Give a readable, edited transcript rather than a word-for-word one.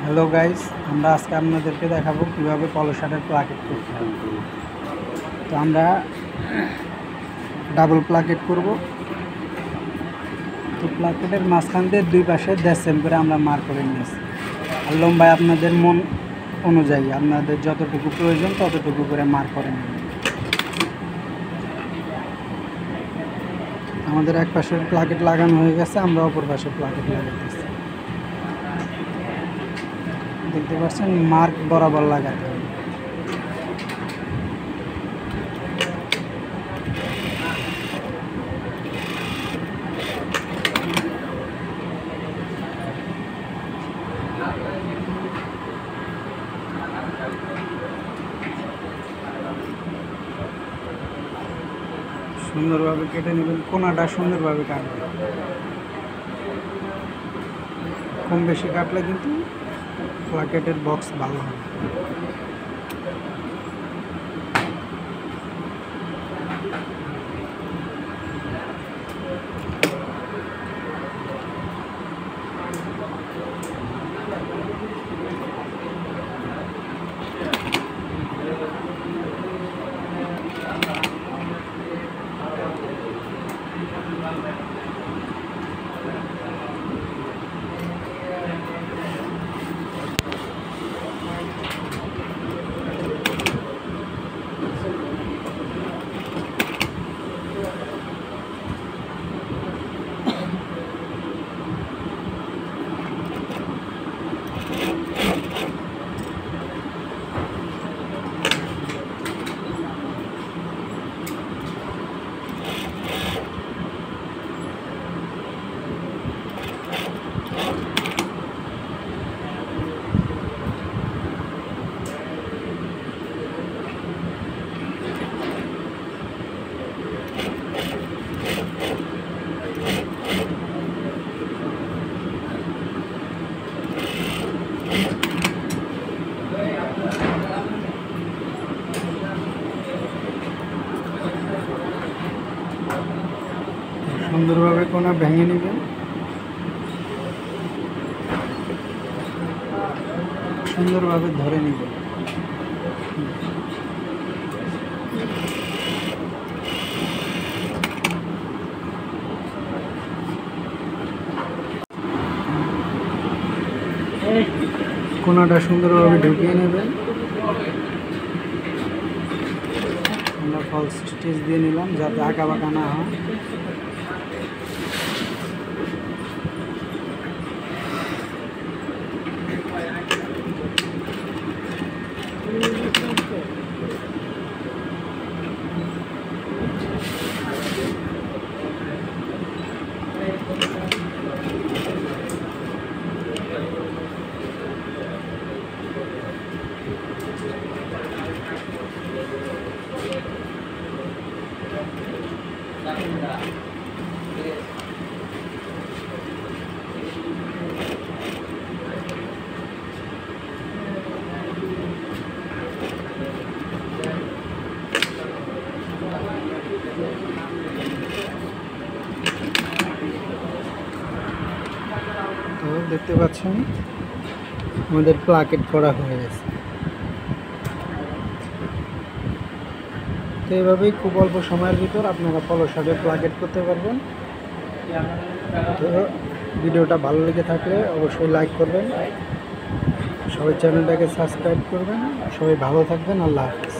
Hello guys, আমরা আজকে আপনাদেরকে দেখাবো কিভাবে পলো শার্টের প্লাকেট করতে হবে। তো আমরা ডাবল প্লাকেট করব। তো প্লাকেটের মাঝখান দিয়ে দুই পাশে 1.5 সেম করে আমরা মার্ক করে নিয়েছি। আর লম্বায় আপনাদের মন অনুযায়ী আপনাদের যতটুকু প্রয়োজন ততটুকু করে মার্ক করে নেবেন। আমাদের এক পাশের প্লাকেট লাগানো হয়ে গেছে, আমরা অপর পাশে প্লাকেট লাগাইতেছি। দেখতে পাচ্ছেন, মার্ক বরাবর লাগাতে হবে। সুন্দরভাবে কেটে নেবেন, কোনাটা সুন্দরভাবে কাটবেন। কম বেশি কাটলে কিন্তু প্লাকেটের বক্স ভালো হবে। সুন্দরভাবে কোনা ভেঙে নেবেন। সুন্দরভাবে ধরে নেবেন। কোনাটা সুন্দরভাবে ঢুকিয়ে নেবেন। আমরা ফলস স্টিচ দিয়ে নিলাম যাতে আঁকা বাঁকা না হয়। তো দেখতে পাচ্ছেন আমাদের প্লাকেট করা হয়ে গেছে। তো এইভাবেই খুব অল্প সময়ের ভিতর আপনারা পলো শার্টের প্লাকেট করতে পারবেন। তো ভিডিওটা ভালো লেগে থাকলে অবশ্যই লাইক করবেন, সবাই চ্যানেলটাকে সাবস্ক্রাইব করবেন। সবাই ভালো থাকবেন। আল্লাহ হাফেজ।